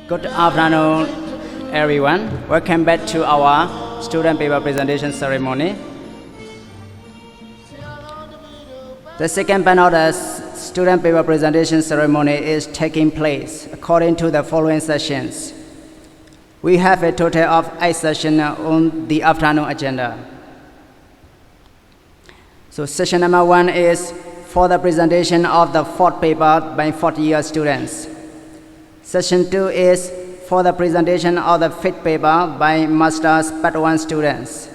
Good afternoon, everyone. Welcome back to our student paper presentation ceremony. The second part of the student paper presentation ceremony is taking place according to the following sessions. We have a total of 8 sessions on the afternoon agenda. So session number 1 is for the presentation of the 4th paper by 4th-year students. Session 2 is for the presentation of the 5th paper by Master's Part 1 students.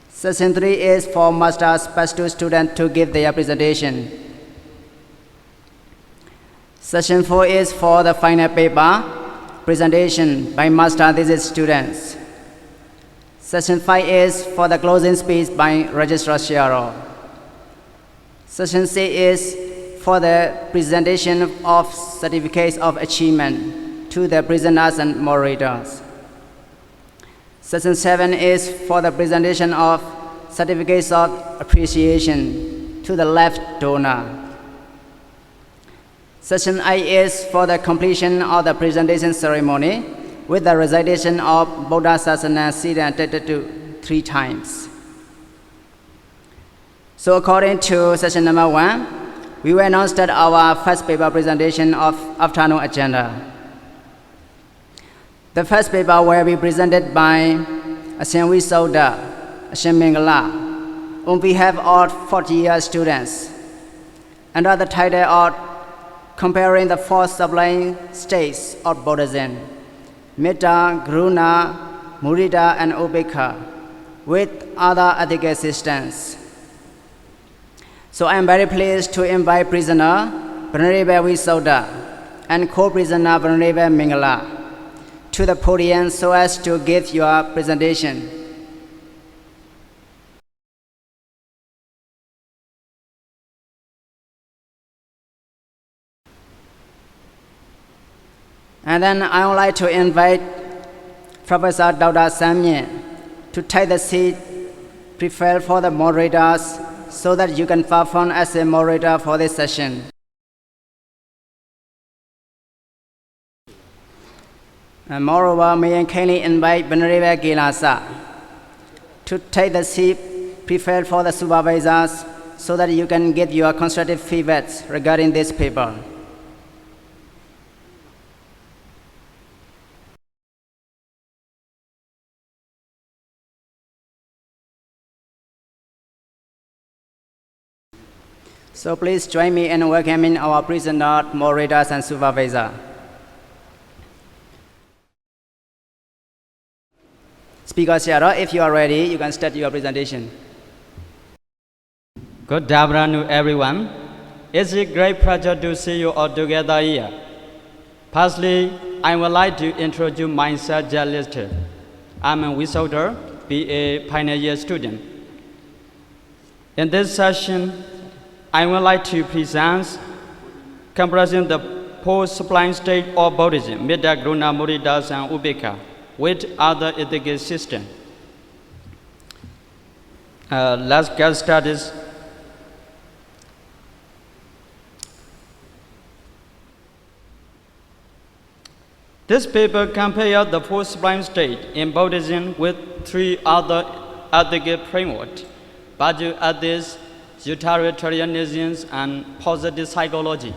Session 3 is for Master's Part 2 students to give their presentation. Session 4 is for the final paper presentation by Master thesis students. Session 5 is for the closing speech by Registrar Shiro. Session 6 is for the presentation of certificates of achievement to the presenters and moderators. Session 7 is for the presentation of certificates of appreciation to the left donor. Session 8 is for the completion of the presentation ceremony with the recitation of Buddha Sasana Sita 3 times. So according to session number 1, we will now start our first paper presentation of afternoon agenda. The first paper will be presented by Asyanwi Sauda, Asyan Mingala, on behalf of 40-year students, under the title of Comparing the 4 Sublime States of Buddhism, Metta, Karuna, Mudita, and Upekkha, with other ethical systems. So I am very pleased to invite prisoner Venerable Sauda and co-prisoner Venerable Mingala to the podium so as to give your presentation. And then I would like to invite Professor Dr. Samyen to take the seat prepared for the moderators so that you can perform as a moderator for this session. And moreover, may I kindly invite Venerable Gilasa to take the seat prepared for the supervisors so that you can give your constructive feedback regarding this paper. So please join me in welcoming our prisoner, moderators, and supervisor. Speaker Shiro, if you are ready, you can start your presentation. Good afternoon, everyone. It's a great pleasure to see you all together here. Firstly, I would like to introduce myself just listed. I'm a Wisouter, BA final year student. In this session, I would like to present comparison the 4 sublime state of Buddhism, Metta, Karuna, Mudita, and Upekkha, with other ethical systems. Let's get started. This paper compares the 4 sublime states in Buddhism with 3 other ethical frameworks: virtue ethics, utilitarianism, and positive psychology.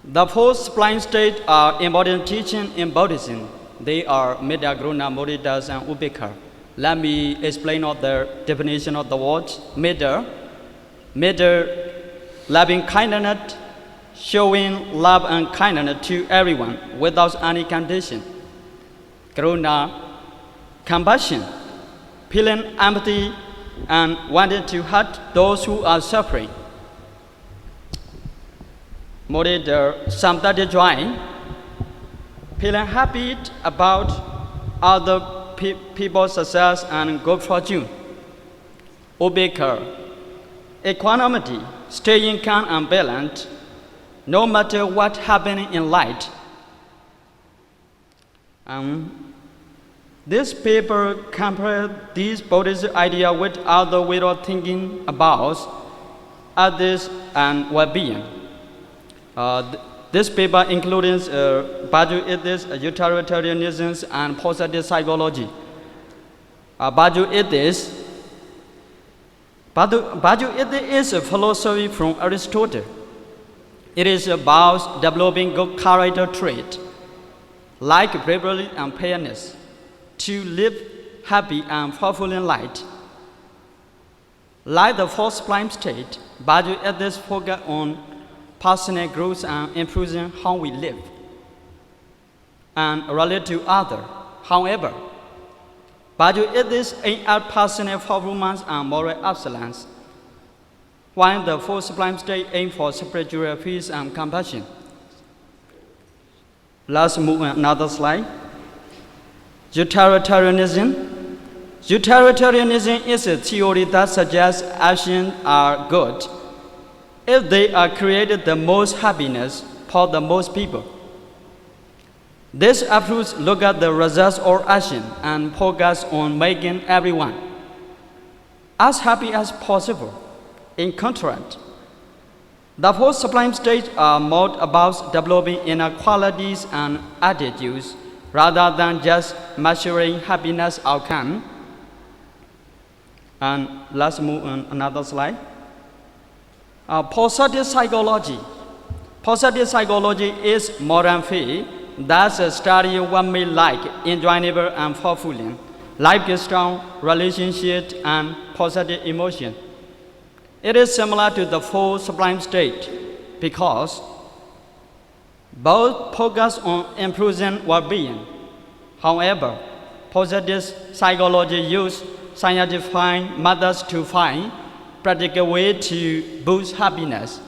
The 4 sublime states are important teachings in Buddhism. They are Metta, Karuna, Mudita, and Upekkha. Let me explain of the definition of the word Metta. Metta, loving kindness, showing love and kindness to everyone without any condition. Karuna, compassion, feeling empathy and wanting to help those who are suffering. Moderator, sympathetic joy, feeling happy about other people's success and good fortune. Upekkha, equanimity, staying calm and balanced, no matter what happening in life. This paper compares these Buddhist ideas with other ways of thinking about others and well-being. This paper includes Baju ethics, utilitarianism, and positive psychology. Baju ethics is a philosophy from Aristotle. It is about developing good character traits like bravery and fairness to live happy and fulfilling life. Like the four sublime state, Baju ethics focus on personal growth and improving how we live and relate to others. However, Baju ethics aim at personal performance and moral excellence, while the four sublime state aim for spiritual peace and compassion. Let's move on another slide. Utilitarianism. Utilitarianism is a theory that suggests actions are good if they are created the most happiness for the most people. This approach looks at the results of action and focus on making everyone as happy as possible. In contrast, the four sublime states are more about developing inner qualities and attitudes rather than just measuring happiness outcome. And let's move on another slide. Positive psychology. Positive psychology is modern field that studies what makes life enjoyable and fulfilling, like a strong relationship and positive emotion. It is similar to the four sublime states because both focus on improving well-being. However, positive psychology uses scientific methods to find practical ways to boost happiness.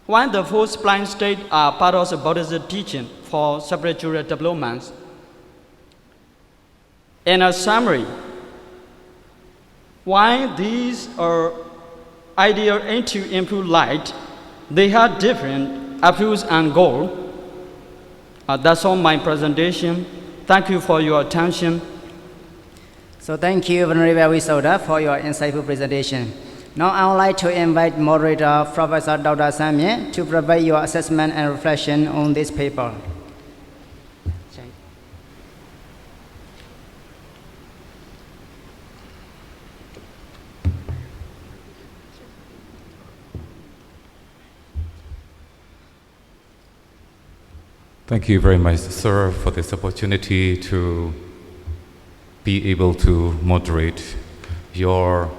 While the four sublime states are part of the Buddhist teaching for spiritual development. In a summary, while these are ideas aim to improve life, they have different approaches and goals. That's all my presentation. Thank you for your attention. So thank you, Venerable Visoda, for your insightful presentation. Now I would like to invite moderator Professor Dr. Samye to provide your assessment and reflection on this paper. Thank you very much, sir, for this opportunity to be able to moderate your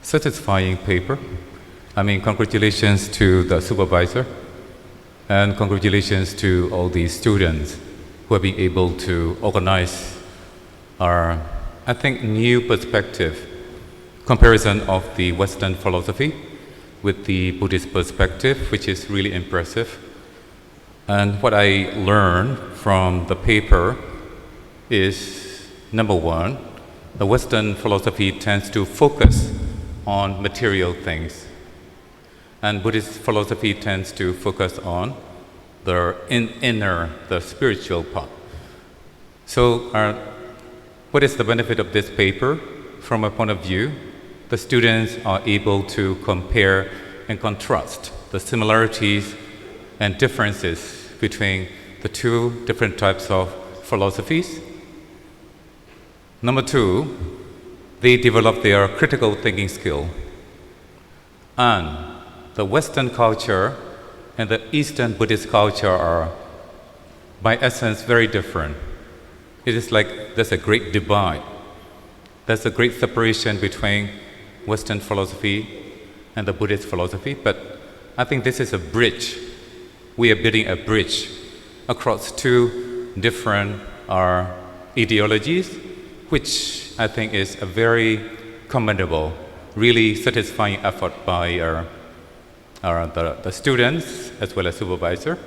satisfying paper. Congratulations to the supervisor and congratulations to all the students who have been able to organize our, I think, new perspective, comparison of the Western philosophy with the Buddhist perspective, which is really impressive. And what I learned from the paper is, number one, the Western philosophy tends to focus on material things, and Buddhist philosophy tends to focus on the inner, the spiritual part. So what is the benefit of this paper? From a point of view, the students are able to compare and contrast the similarities and differences between the two different types of philosophies. Number two, they develop their critical thinking skill. And the Western culture and the Eastern Buddhist culture are, by essence, very different. It is like there's a great divide. There's a great separation between Western philosophy and the Buddhist philosophy, but I think this is a bridge. We are building a bridge across two different ideologies, which I think is a very commendable, really satisfying effort by the students as well as supervisor.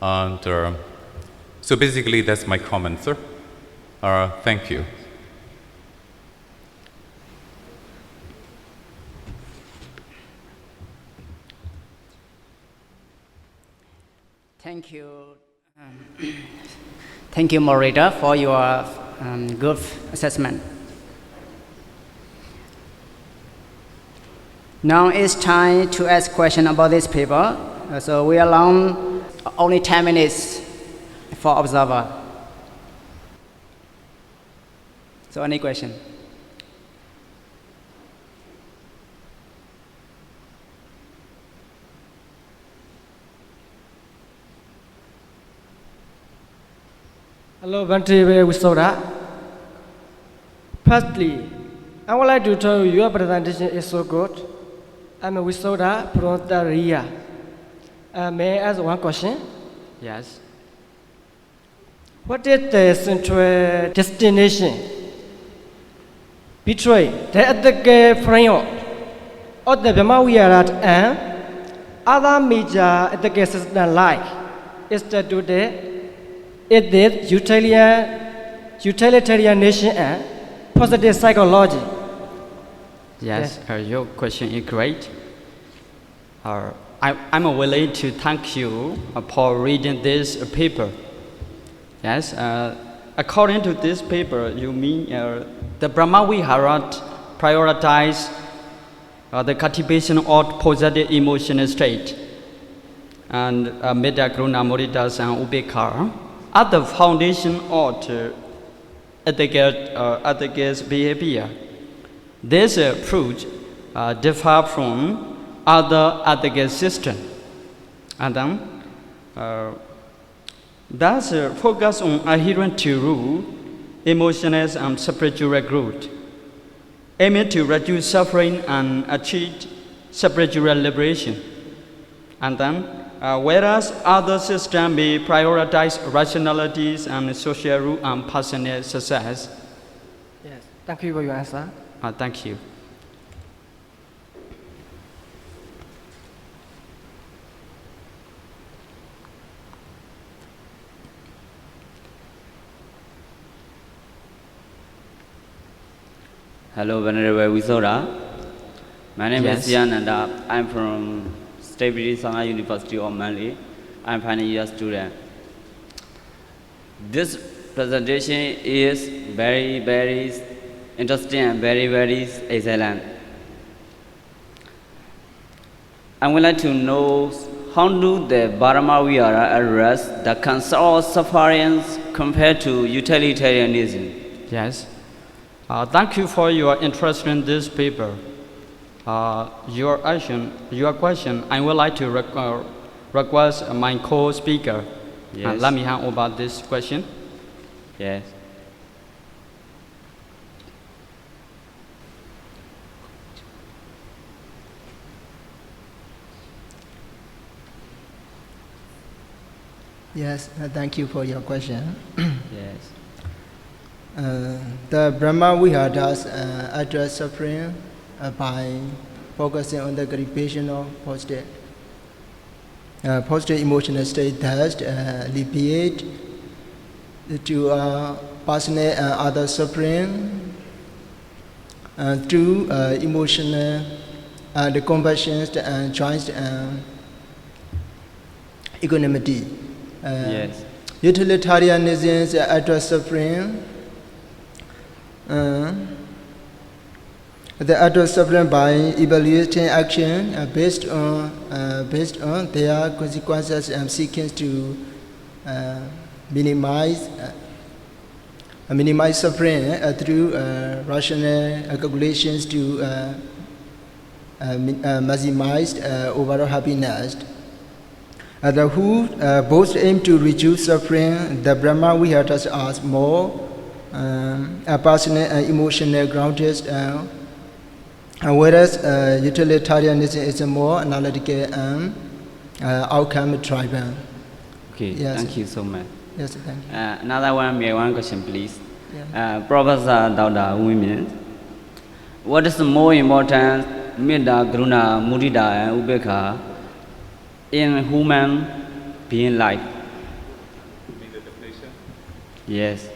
And so basically that's my comment, sir. Thank you. Thank you. Thank you, moderator, for your good assessment. Now it's time to ask questions about this paper. So we allow only 10 minutes for observer. So any question? Hello, Bante Wisoda. Firstly, I would like to tell you your presentation is so good. I'm a Wisoda from Korea. May I ask one question? Yes. What is the central destination between the ethical framework of the Burma Viharat and other major ethical systems like Institute, ethics, utilitarianism, and positive psychology? Yes, your question is great. I'm willing to thank you for reading this paper. Yes, according to this paper, you mean the Brahma Viharat prioritize the cultivation of positive emotional state and Metta, Karuna, Mudita, and Upekkha are the foundation of ethical behavior. This approach differs from other ethical systems, and then thus focus on adherence to rule, emotional and spiritual growth, aiming to reduce suffering and achieve spiritual liberation. And then, whereas other systems may prioritize rationalities and social rule and personal success. Yes, thank you for your answer. Thank you. Hello, Venerable Wisoda. My name Yes. is Yan and I'm from State British Sangha University of Mandalay. I'm final year student. This presentation is very, very interesting and very, very excellent. I would like to know how do the Burma Vihara address the concern of suffering compared to utilitarianism? Yes. Thank you for your interest in this paper. Your question, I would like to request my co-speaker. Yes. Let me hand over this question. Yes. Yes, thank you for your question. Yes. The Brahma Viharas address suffering by focusing on the cultivation of positive emotional state that alleviate to personal and other suffering through emotional the compassion and choice and equanimity. Yes. Utilitarianism address suffering. The address suffering by evaluating action based on their consequences and seeking to minimize suffering through rational calculations to maximize overall happiness. Who both aim to reduce suffering, the Brahma Viharas are more passionate and emotional grounded, whereas utilitarianism is a more analytical and outcome driven. Okay, Yes. thank you so much. Yes, thank you. Another one question, please. Yeah. Professor Dr. Women, what is the more important, Metta, Karuna, Mudita, and Upekkha in human being life? Yes.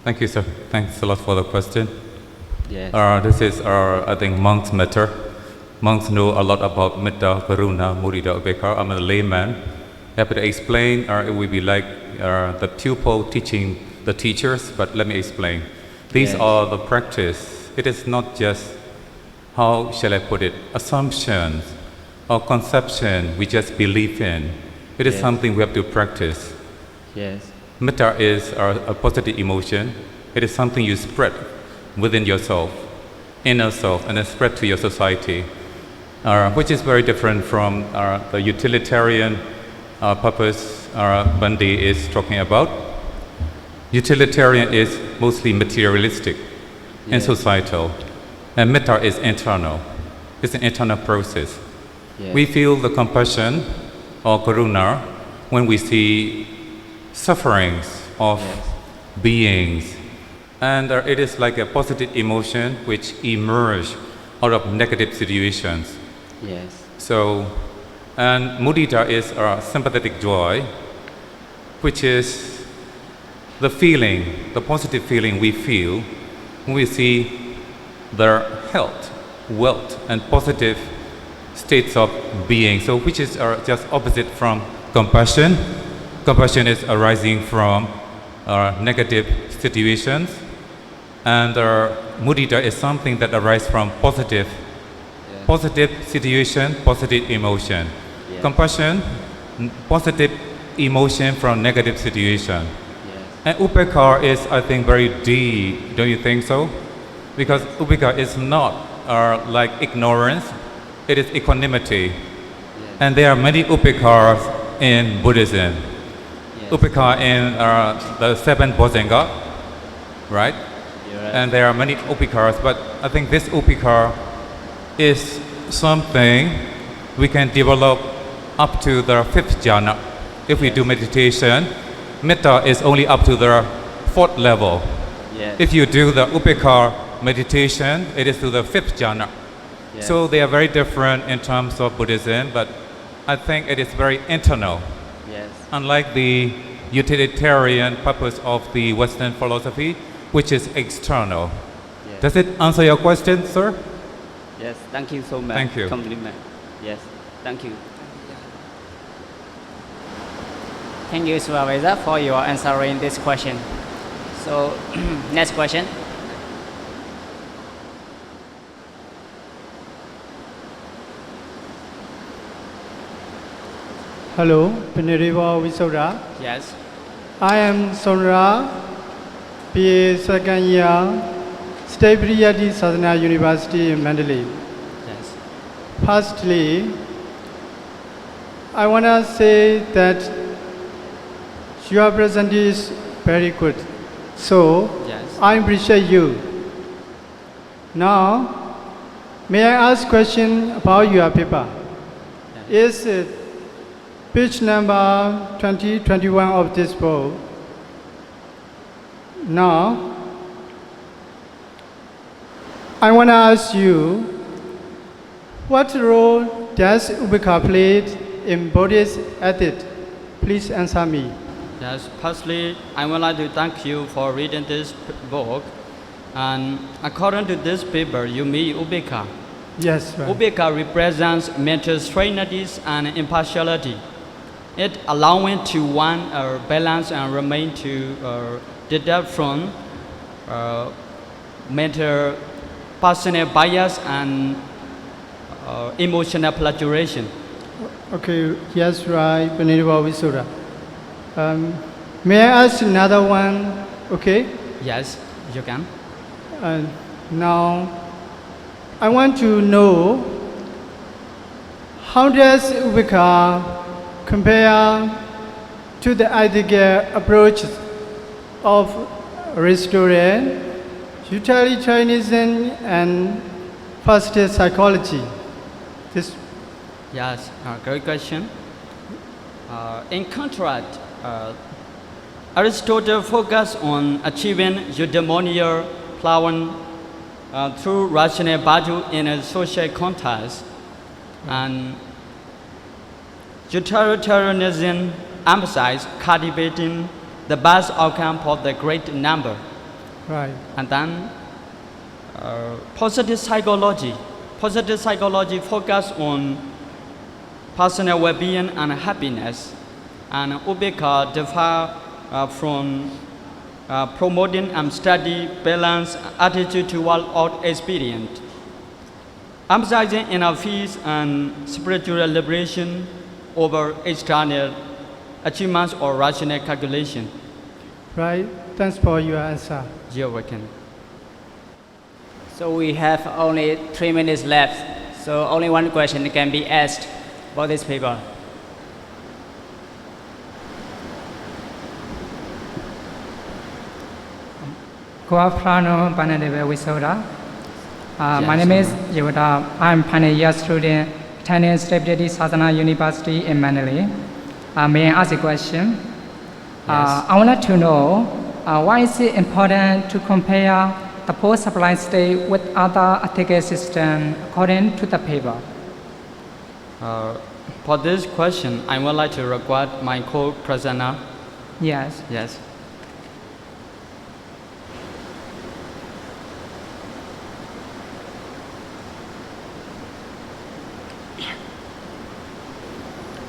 Thank you, sir. Thanks a lot for the question. Yes. This is I think monks matter. Monks know a lot about Metta, Karuna, Mudita, Upekkha. I'm a layman. Happy to explain. It will be like the pupil teaching the teachers, but let me explain. These Yes. are the practice. It is not just how shall I put it, assumptions or conception we just believe in. It is Yes. something we have to practice. Yes. Metta is a positive emotion. It is something you spread within yourself, inner self, and then spread to your society, which is very different from the utilitarian purpose Bandi is talking about. Utilitarian is mostly materialistic and Yes. societal, and metta is internal. It's an internal process. Yes. We feel the compassion or karuna when we see sufferings of Yes. beings, and it is like a positive emotion which emerge out of negative situations. Yes. So, and mudita is a sympathetic joy, which is the feeling, the positive feeling we feel when we see their health, wealth, and positive states of being. So, which is just opposite from compassion. Compassion is arising from negative situations, and mudita is something that arises from positive situation, positive emotion. Yes. Compassion, positive emotion from negative situation. Yes. And upekha is, I think, very deep. Don't you think so? Because upekha is not like ignorance; it is equanimity. Yes. And there are many upekhas in Buddhism. Yes. Upekha in the seven Bojjhanga, right? You're right. And there are many upekhas, but I think this upekha is something we can develop up to the fifth jhana. If we do meditation, metta is only up to the fourth level. Yes. If you do the upekha meditation, it is to the fifth jhana. Yes. So they are very different in terms of Buddhism, but I think it is very internal. Yes. Unlike the utilitarian purpose of the Western philosophy, which is external. Yes. Does it answer your question, sir? Yes. Thank you so much. Thank you. Compliment. Yes. Thank you. Thank you, Supervisor, for your answering this question. So, next question. Hello, Venerable Visoda. Yes. I am Sonra, BA second year, State Pariyatti Sasana University in Mandalay. Yes. Firstly, I want to say that your present is very good. So, Yes. I appreciate you. Now, may I ask question about your paper? Is it page number 2021 of this book? Now, I want to ask you, what role does Ubeka play in Buddhist ethics? Please answer me. Yes, firstly, I would like to thank you for reading this book. And according to this paper, you meet Ubeka. Yes, right. Ubeka represents mental serenity and impartiality. It allowing to one balance and remain to detach from mental personal bias and emotional fluctuation. Okay, yes, right, Venerable Visoda. May I ask another one? Okay. Yes, you can. Now, I want to know, how does Ubeka compare to the ideal approach of Aristotle, utilitarianism, and positive psychology? This, Yes, great question. In contrast, Aristotle focused on achieving eudaimonia flower through rational value in a social context, and utilitarianism emphasized cultivating the best outcome for the great number. right. And then positive psychology focus on personal well-being and happiness, and Ubeka differ from promoting and steady balance attitude toward all experience. emphasizing inner peace and spiritual liberation over external achievements or rational calculation. Right. Thanks for your answer. You're welcome. So we have only 3 minutes left. So only one question can be asked about this paper. Good afternoon, Pandit Wisoda. My Yes, name is Yoda. I'm final year student attending Stability Sasana University in Mandalay. May I ask a question? I wanted to know why is it important to compare the post-supply state with other ethical systems according to the paper? For this question, I would like to request my co-presenter. Yes. Yes.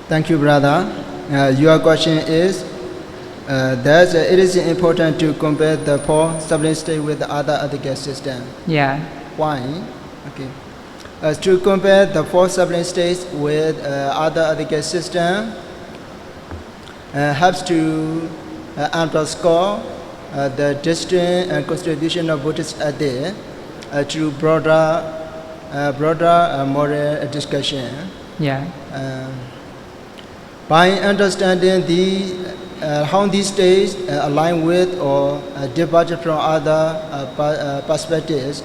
Thank you, brother. Your question is that it is important to compare the four sublime state with the other ethical system. Yeah. Why? Okay. To compare the four sublime states with other ethical system helps to underscore the distinct and contribution of Buddhist ethics to broader moral discussion. Yeah. By understanding how these states align with or diverge from other perspectives,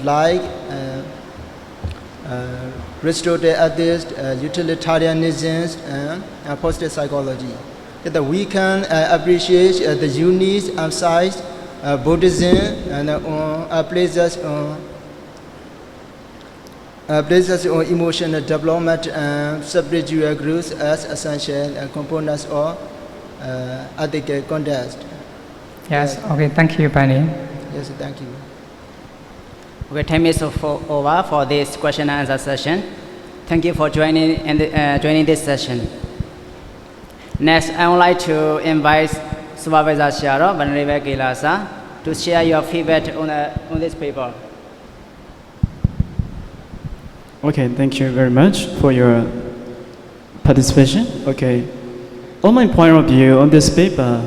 like restorative ethics, utilitarianism, and positive psychology, that we can appreciate the unique size Buddhism and places on emotional development and spiritual growth as essential components of ethical context. Yes. Okay. Thank you, Pani. Yes, thank you. Okay, 10 minutes over for this question and answer session. Thank you for joining this session. Next, I would like to invite Supervisor Sharo Venerable Gilasa to share your feedback on this paper. Okay, thank you very much for your participation. Okay, on my point of view on this paper,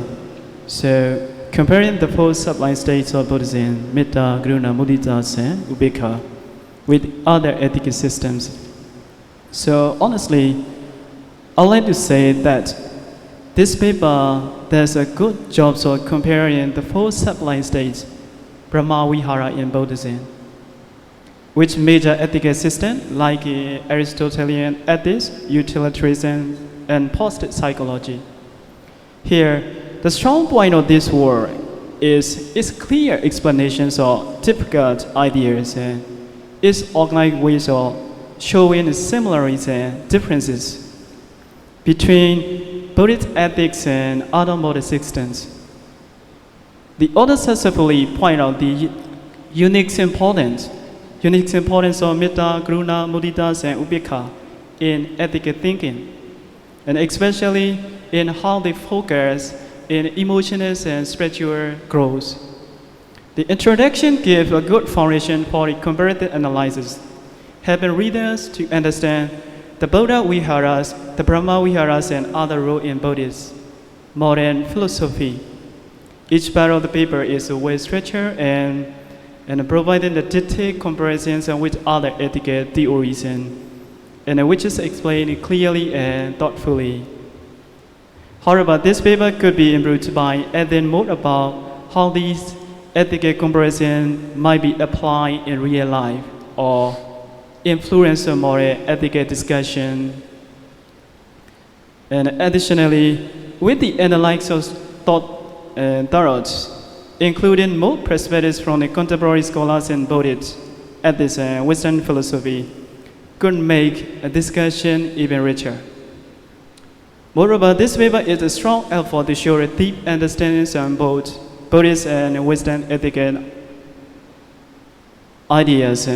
so comparing the four sublime states of Buddhism, Metta, Karuna, Mudita, and Upekkha, with other ethical systems. So honestly, I'd like to say that this paper does a good job of comparing the four sublime states, Brahma, Vihara, and Buddhism, which major ethical systems like Aristotelian ethics, utilitarianism, and positive psychology. Here, the strong point of this work is its clear explanations of difficult ideas and its organized ways of showing similarities and differences between Buddhist ethics and other modern systems. The author successfully point out the unique importance of Metta, Karuna, Mudita, and Upekkha in ethical thinking, and especially in how they focus in emotional and spiritual growth. The introduction gives a good foundation for the comparative analysis, helping readers to understand the Buddha Viharas, the Brahma Viharas, and other roles in Buddhist modern philosophy. Each part of the paper is well structured and providing the detailed comparisons with other ethical theories and which is explained clearly and thoughtfully. However, this paper could be improved by adding more about how these ethical comparisons might be applied in real life or influence a more ethical discussion. And additionally, with the analysis of thoughts, including more perspectives from the contemporary scholars and Buddhists at this Western philosophy, could make a discussion even richer. Moreover, this paper is a strong effort to show a deep understanding of both Buddhist and Western ethical ideas.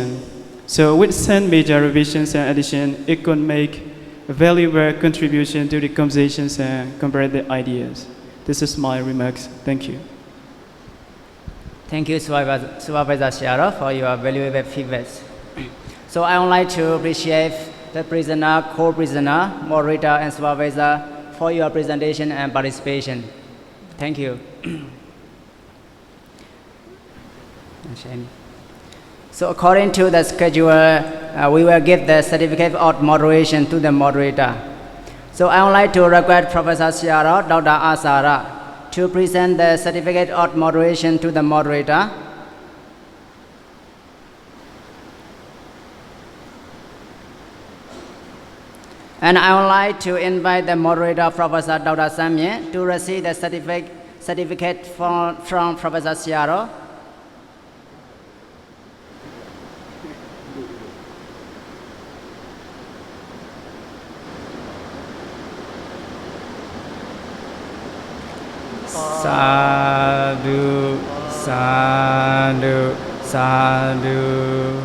So with 10 major revisions and additions, it could make a valuable contribution to the conversations and comparative ideas. This is my remarks. Thank you. Thank you, Supervisor Sharo, for your valuable feedback. So I would like to appreciate the prisoner, co-prisoner, moderator, and supervisor for your presentation and participation. Thank you. So according to the schedule, we will give the certificate of moderation to the moderator. So I would like to request Professor Siaro, Dr. Asara, to present the certificate of moderation to the moderator. And I would like to invite the moderator, Professor Dr. Samye, to receive the certificate from Professor Siaro. Sadhu, sadhu, sadhu.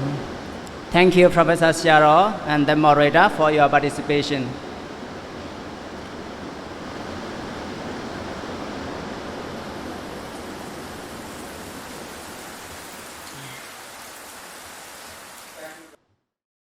Thank you, Professor Siaro and the moderator, for your participation.